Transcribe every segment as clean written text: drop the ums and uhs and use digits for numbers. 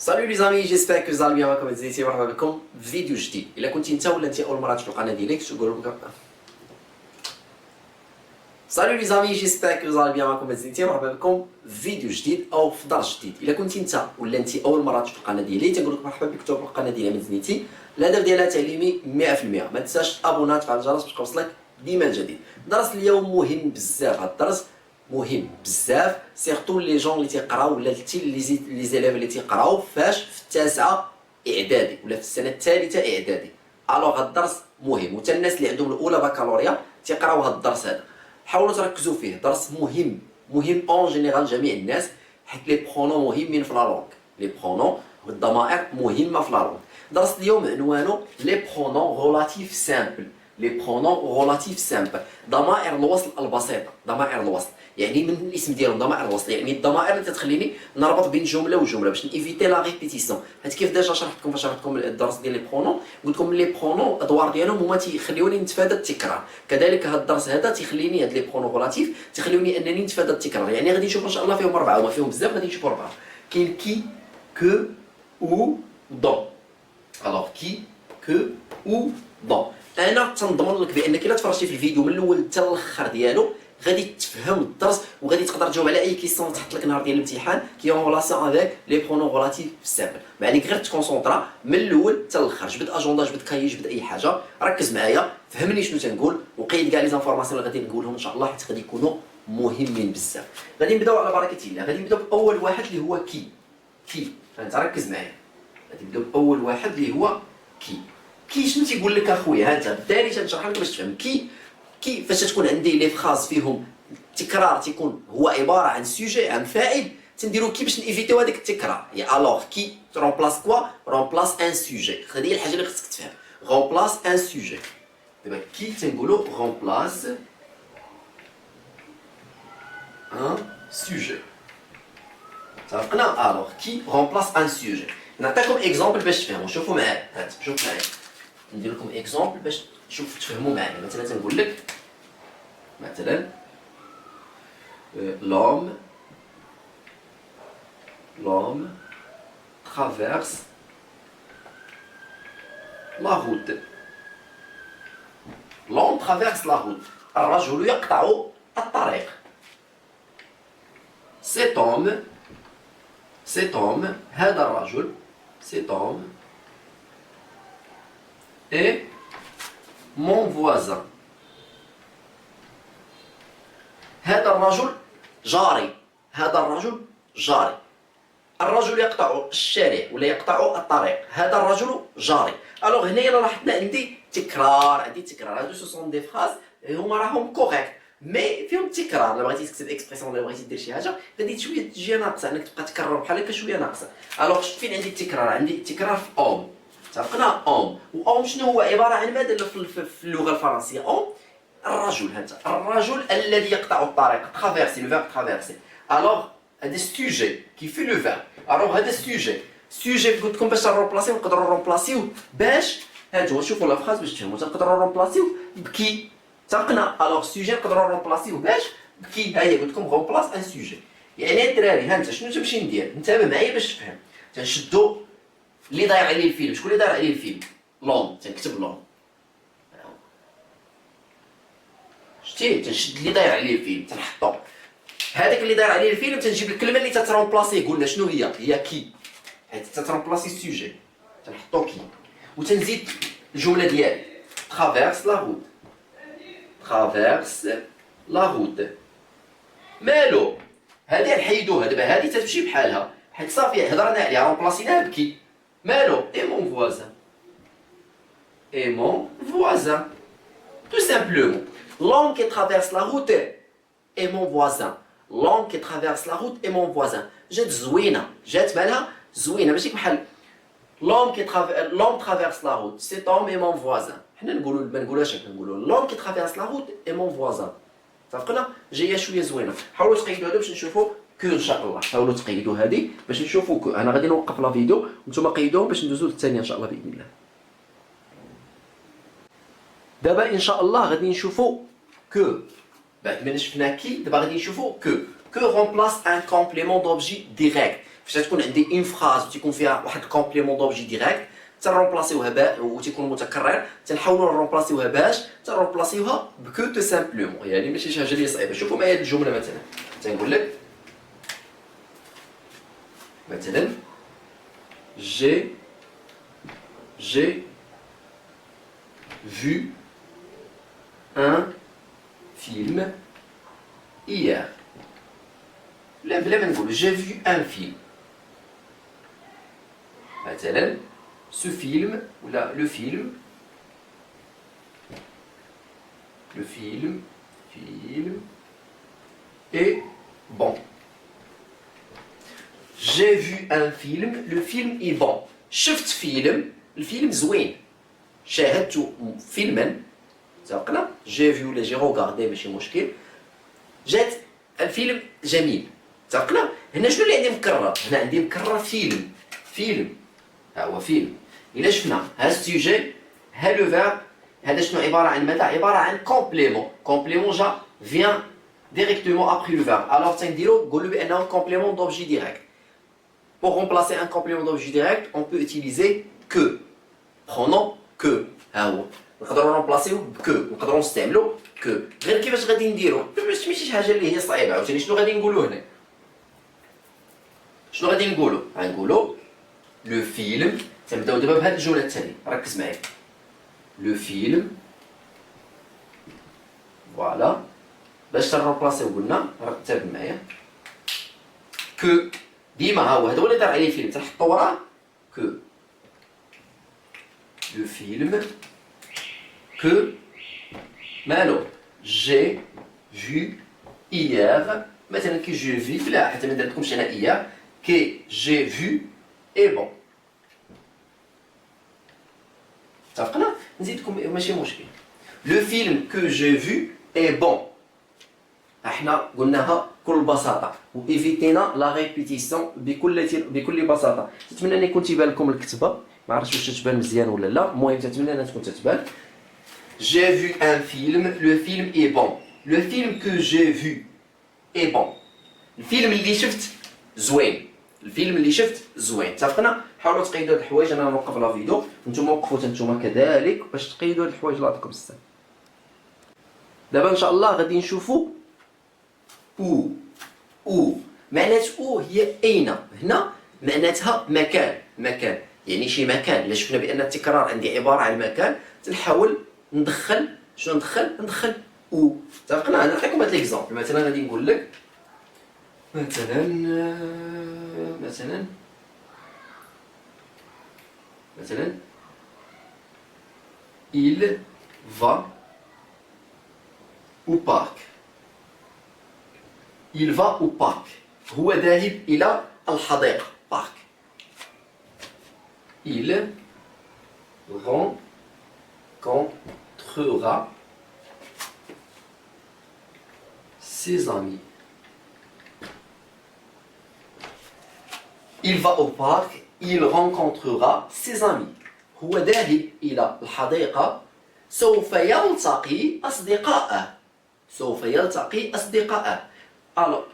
Salut les amis, j'espère que vous allez bien. معكم عزيزي مرحبا بكم في فيديو جديد. الا كنتي انت ولا انت اول مره تشوف القناه ديالي تقول لكم Salut les amis, j'espère que vous allez bien. معكم عزيزي مرحبا بكم في فيديو جديد او في درس جديد. الا كنتي انت ولا انت اول مره تشوف القناه ديالي تنقول لك مرحبا بك. توب القناه ديالي مزنيتي الهدف ديالها تعليمي 100%. ما تنساش تابونا تفعل الجرس باش توصلك ديما الجديد. درس اليوم مهم بزاف. هذا الدرس مهم بزاف سيرتو لي جون اللي تيقراو ولا لي زيليف اللي تيقراو فاش في التاسعه اعدادي ولا في السنه الثالثه اعدادي. الوغ هذا الدرس مهم وتا الناس اللي عندهم الاولى بكالوريا تيقراو هذا الدرس هذا. حاولوا تركزوا فيه، درس مهم اون جينيرال جميع الناس، حيت لي برونون مهمين في لا لونغ. لي برونون والضمائر مهمه في لا لونغ. درس اليوم عنوانه لي برونون غولاتيف سامبل. لي برونون غولاتيف سامبل، ضمائر الوصل البسيطه. ضمائر الوصل يعني من الاسم ديالهم ضمائر الوصل، يعني الضمائر اللي تتخليني نربط بين جمله وجمله باش نيفيتي لا ريبيتيسيون. حيت كيف ديجا شرحت لكم الدرس ديال لي برونون، قلت لكم لي برونون الادوار ديالهم هما تيخليوني نتفادى التكرار. كذلك هذا الدرس هذا تيخليني هاد لي برونون غولاتيف تيخليوني انني نتفادى التكرار. يعني غادي نشوف ان شاء الله فيهم اربعه وما فيهم بزاف، غادي نشوفوا اربعه. كاين كي كو او دون. الوغ كي كو او دون. انا تنضمن لك بانك الا تفرجتي في الفيديو من الاول حتى الاخر ديالو غادي تفهم الدرس وغادي تقدر تجاوب على اي كيسيون تحط لك نهار ديال الامتحان كي اون ريلاسيون افيك لي برونون غولاتيف سامبل. ما عليك غير تكونسونطرا من الاول حتى الاخر. جبد اجوندا، جبد كاي، جبد اي حاجه، ركز معايا، فهمني شنو تنقول وقيد كاع لي زانفورماسيون اللي غادي نقولهم ان شاء الله، حيت غادي يكونوا مهمين بزاف. غادي نبداو على بركه الله. غادي نبداو باول واحد اللي هو كي. فانت ركز معايا. غادي نبداو باول واحد اللي هو كي شنو تيقول لك اخويا؟ ها انت بالتالي تنشرح لك باش تفهم. كي فاش تكون عندي لي فراز فيهم التكرار تيكون هو عباره عن سوجي، عن فاعل، تنديرو كي باش نيفيتيو هذاك التكرار. يعني الوغ كي رومبلاس كوا؟ رومبلاس ان سوجي. هذه هي الحاجه اللي خصك تفهم. رومبلاس ان سوجي. دابا كي تنقولو رومبلاس ان سوجي. اتفقنا؟ الوغ كي رومبلاس ان سوجي. نعطيكم اكزومبل باش تفهموا. شوفوا معايا، هات شوف معايا، ندير لكم اكزومبل باش شوف تفهموا معايا. مثلا تنقول لك مثلا l'homme traverse la route. L'homme traverse la route. الرجل يقطع الطريق. cet homme هذا الرجل cet homme est mon voisin. هذا الرجل جاري. هذا الرجل جاري. الرجل يقطع الشارع ولا يقطع الطريق. هذا الرجل جاري. الوغ هنايا لاحظنا عندي تكرار. هادو سو سون دي فراز هما راهم كوريكت مي فيهم تكرار. الا بغيتي تكتب اكسبريسيون ولا بغيتي دير شي حاجه غادي شويه تجي ناقصه، انك تبقى تكرر بحال هكا شويه ناقصه. الوغ شفت فين عندي التكرار؟ عندي التكرار في اوم. اتفقنا؟ اوم. واوم شنو هو؟ عباره عن ماذا في اللغه الفرنسيه؟ اوم الرجل. هانت الرجل الذي يقطع الطريق. ترافيرسي، لو فيرب ترافيرسي. الوغ هذا السوجي كي في لو فيرب. الوغ هذا السوجي قلت لكم باش نرومبلاسيو نقدروا نرومبلاسيو باش هانتوما شوفوا لا فراز باش تفهموا. تقدروا نرومبلاسيو بكي. اتفقنا؟ الوغ السوجي نقدروا نرومبلاسيو باش بكي. ها هي قلت لكم رومبلاس ان سوجي. يعني الدراري ها انت شنو تمشي ندير؟ انتبه معايا باش تفهم. تنشدوا اللي داير عليه الفيلم. شكون اللي داير عليه الفيلم؟ لون. تنكتب لون. شتي تنشد اللي داير عليه الفيلم تنحطو. هذاك اللي داير عليه الفيلم تنجيب الكلمه اللي تترومبلاسي. قلنا شنو هي كي، حيت تترومبلاسي السوجي. تنحطو كي وتنزيد الجمله ديالي ترافيرس لا روت. ترافيرس لا روت. مالو هذه نحيدوها دابا. هذه تتمشي بحالها حيت صافي هضرنا عليها رومبلاسيناها بكي. مالو اي مون فوازان. اي مون فوازان tout simplement. L'homme qui traverse la route est mon voisin. L'homme qui traverse la route est mon voisin. جات زوينه، جات مالها زوينه ماشي بحال l'homme traverse la route. Cet homme est mon voisin. حنا نقولوا ما نقولوهاش هكا، نقولوا l'homme qui traverse la route est mon voisin. اتفقنا؟ جايه شويه زوينه. حاولوا تقيدوا هذا باش نشوفوا كو ان شاء الله. حاولوا تقيدوا هذه باش نشوفوا كو. انا غادي نوقف لا فيديو وانتم قيدوهم باش ندوزو للثانيه ان شاء الله باذن الله. دابا ان شاء الله غادي نشوفوا كو. بعد ما شفنا كي دابا غادي نشوفوا كو. كو رومبلاس ان كومبليمون دوبجي ديريكت. فاش تكون عندي اون فراز وتيكون فيها واحد كومبليمون دوبجي ديريكت تنرومبلاسيوها وتيكون متكرر تنحاولوا نرومبلاسيوها باش تنرومبلاسيوها بكو تو سامبلومون، يعني ماشي شي حاجه اللي صعيبه. شوفوا معايا الجمله مثلا تنقول لك مثلا j'ai vu un film hier. بلا ما نقول j'ai vu un film. مثلا ce film ولا le film est bon. J'ai vu un film, le film est bon. شفت فيلم، الفيلم زوين. شاهدت فيلما سبقنا جي في ولا جي روغاردي ماشي مشكل. جات الفيلم جميل سبقنا. هنا شنو اللي عندي مكرر؟ هنا عندي مكرر فيلم ها هو فيلم. إلا شفنا ها السوجي ها لو فيرب هذا شنو عبارة عن ماذا؟ عبارة عن كومبليمون جا فيان ديريكتومون ابري لو فيرب. الوغ تنديرو نقولو بأنه كومبليمون دوبجي ديريكت. Pour remplacer un complément d'objet direct, on peut utiliser que. Prenons que. ها هو. نقدروا نرومبلاسيو بكو، نقدروا نستعملوا كو. غير كيفاش غادي نديرو؟ ماشي شي حاجة اللي هي صعيبة، عاوتاني شنو غادي نقولوا هنا؟ شنو غادي نقولوا؟ غنقولوا لو فيلم، تنبداو دابا بهاد الجملة التالية، ركز معايا. لو فيلم فوالا باش تنرومبلاسيو قلنا تابع معايا كو. ديما ها هو هذا هو اللي دار عليه الفيلم تنحطو وراه كو. لو فيلم كو مالو جي فيو إيير. مثلا كي جي في لا حتى ما درتكمش انا إيير كي جي فيو اي بون. اتفقنا؟ نزيدكم ماشي مشكل. لو فيلم كو جي فيو اي بون احنا قلناها بكل بساطه وايفيتينا لا ريبيتيسيون بكل بساطه. نتمنى ان يكون تيبان لكم الكتابه، ما عرفتش واش تتبان مزيان ولا لا، المهم نتمنى انها تكون تتبان. J'ai vu un film, le film est bon. Le film que j'ai vu est bon. الفيلم اللي شفت زوين. الفيلم اللي شفت زوين. اتفقنا؟ حاولوا تقيدوا هاد الحوايج، انا نوقف لا فيديو نتوما وقفوا نتوما كذلك باش تقيدوا هاد الحوايج. الله يعطيكم الصحه. دابا ان شاء الله غادي نشوفوا او معنات او هي اين. هنا معناتها مكان يعني شي مكان. الا شفنا بان التكرار عندي عباره عن مكان تنحاول ندخل شنو ندخل او. اتفقنا؟ نعطيكم هاد ليكزامبل. مثلا غادي نقول لك مثلا il va au parc. Il va au parc. هو ذاهب إلى الحديقة. parc. Il rencontrera ses amis. Il va au parc. Il rencontrera ses amis. هو ذاهب إلى الحديقة. سوف يلتقي أصدقائه. Alors,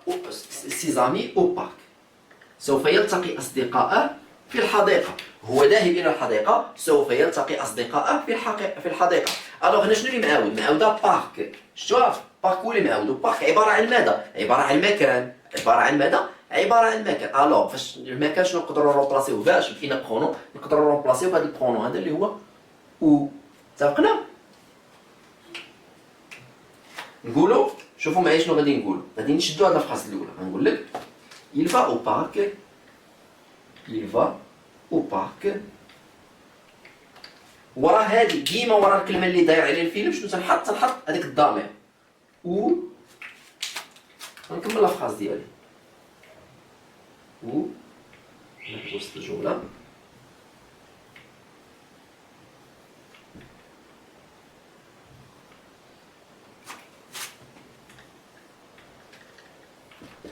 ses amis au parc. سوف يلتقي أصدقائه في الحديقة. هو ذاهب إلى الحديقة. سوف يلتقي أصدقائه في الحديقة. Alors هنا شنو اللي معاودة بارك. شتوها بارك هو اللي معاودو. بارك عبارة عن ماذا؟ عبارة عن مكان. عبارة عن مكان. Alors فاش المكان شنو نقدروا نرومبلاسيوه باش بقينا برونو نقدروا نرومبلاسيوه بهذا البرونو هذا اللي هو او. اتفقنا؟ نقولوا شوفوا معايا شنو غادي نقولوا. غادي نشدوا هاد الفراس الاولى. غنقول لك il va au parc. ورا هادي ديما ورا الكلمه اللي داير عليها الفيلم شنو تنحط هذيك الضمير او. غنكمل الفراس ديالي او نحط وسط الجمله.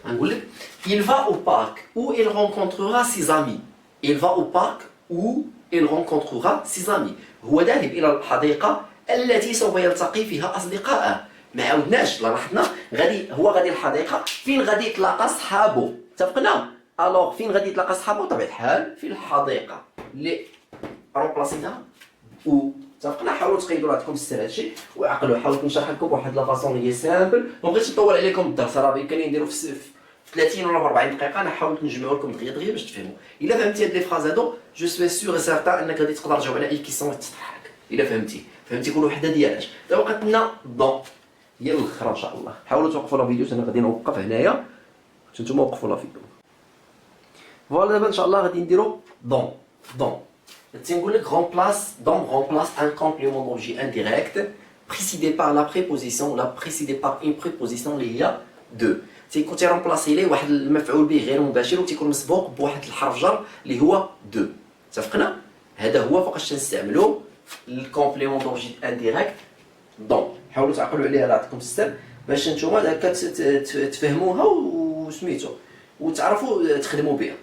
غنقول لك il va au parc où il rencontrera ses amis. Il va au parc où il rencontrera ses amis. هو ذاهب إلى الحديقة التي سوف يلتقي فيها أصدقائه. ما عاودناش لاحظنا غادي الحديقة فين غادي يتلاقى صحابه. اتفقنا؟ الوغ فين غادي يتلاقى صحابو؟ بطبيعة الحال في الحديقة اللي رومبلاسيتها او. اتفقنا؟ حاولوا تقيدوا راسكم السر هادشي وعقلوا. حاولت نشرح لكم بواحد لا فاصون هي سامبل، ما بغيتش نطول عليكم الدرس، راه بامكاني نديرو في 30 ولا 40 دقيقه. انا حاولت نجمعو لكم دغيا باش تفهموا. الا فهمتي هاد لي فراز هادو جو سوي سيغ سارتان انك غادي تقدر تجاوب على اي كيسيون تطرح لك. الا فهمتي كل وحده ديالاش. دابا بقات لنا دون هي الاخر ان شاء الله. حاولوا توقفوا لا فيديو، انا غادي نوقف هنايا باش نتوما وقفوا لا فيديو. فوالا دابا ان شاء الله غادي نديرو دون. تنقول لك remplace un complément d'objet indirect précédé par la préposition ou la précédé par une préposition اللي هي de. تيكون تيرomplacer ليه واحد المفعول به غير مباشر وتيكون مسبوق بواحد الحرف جر اللي هو de. اتفقنا؟ هذا هو فوقاش تنستعملوا الكومبليمون دوبجي انديريكت دون. حاولوا تعقلوا عليها، عطيكم السر باش نتوما هكا تفهموها وسميتو وتعرفوا تخدموا بها.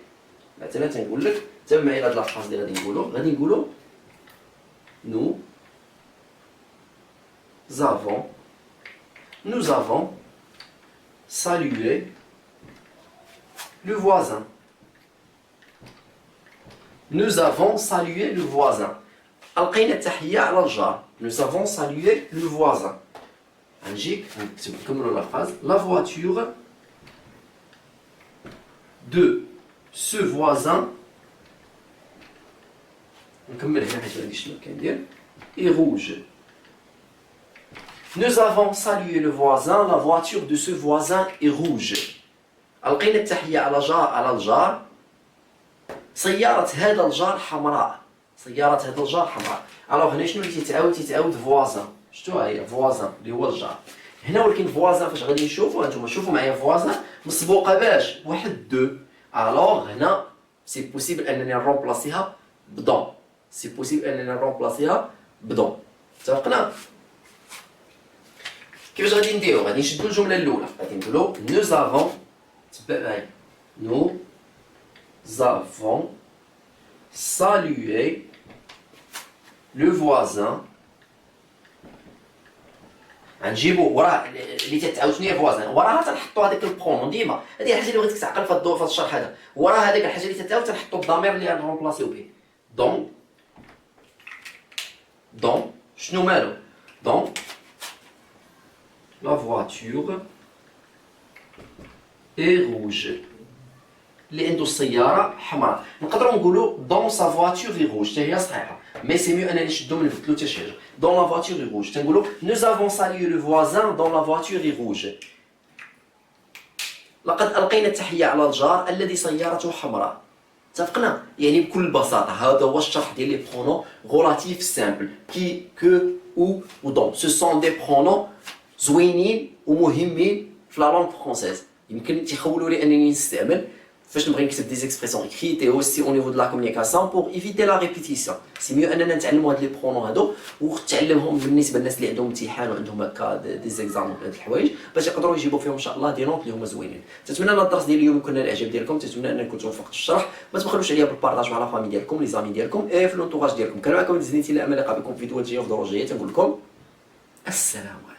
مثلا تنقول لك تم معايا هاد لافراز اللي غادي نقولوا nous avons salué le voisin. Nous avons salué le voisin. ألقينا التحية على الجار. Nous avons salué le voisin. نجيك نكتب نكملوا لا فراز. La voiture de ce voisin. نكمل هنا حيت ماعنديش شنو كندير. Et rouge. Nous avons salué le voisin. La voiture de ce voisin est rouge. ألقينا التحية على الجار. سيارة هذا الجار حمراء. الوغ هنا شنو اللي تيتعاود فوازان. شفتوها هي فوازان اللي هو الجار. هنا ولكن فوازان فاش غادي نشوفوا هانتوما شوفوا معايا فوازان مسبوقة باش واحد دو. الوغ هنا سي بوسيبل انني نرومبلاسيها بدون. اتفقنا؟ كيفاش غادي نديرو؟ غادي نشدو الجملة الأولى، غادي نقولو nous avons تبع معايا nous avons salué le voisin. غنجيبو وراه اللي تتعاود شنو هي فوازان، وراها تنحطو هذاك البرونون ديما. هذه الحاجه اللي بغيتك تعقل في الدور في الشرح هذا. وراه هذاك الحاجه اللي تتعاود تنحطو الضمير اللي غنرومبلاسيو به. دون شنو مالو؟ دون لا فواتور اي روج. اللي عنده السياره حمراء. نقدروا نقولوا دون سا فواتور اي روج حتى هي صحيحه، مي سي ميو انني نشدو من نبدلو حتى شي حاجه. دون لا فواتور اي روج تنقولوا nous avons salué le voisin dans la voiture اي روج. لقد القينا التحيه على الجار الذي سيارته حمراء. اتفقنا؟ يعني بكل بساطه هذا هو الشرح ديال لي برونون غولاتيف سامبل كي كو او ودون. سو سون دي برونون زوينين ومهمين في لا لونغ فرونسيز. يمكن تيخولوا لي انني نستعمل فاش نبغي نكتب دي زيكسبريسيون اكريت اي اوسي او نيفو دو لا كومونيكاسيون بور ايفيتي لا ريبيتيسيون. سي ميو اننا نتعلموا هاد لي برونون هادو وتعلمهم بالنسبه للناس اللي عندهم امتحان وعندهم هكا دي زيكزامون هاد الحوايج باش يقدروا يجيبوا فيهم ان شاء الله دي نوت اللي هما زوينين. تتمنى ان الدرس ديال اليوم يكون الاعجاب ديالكم، تتمنى ان نكون توفقت في الشرح. ما تبخلوش عليا بالبارطاج مع لا فامي ديالكم لي زامي ديالكم اي في لونطوراج ديالكم. كان معكم زينتي الامل، نلقى بكم في فيديوهات جايه وفي دروج جايه. تنقول لكم السلام عليكم.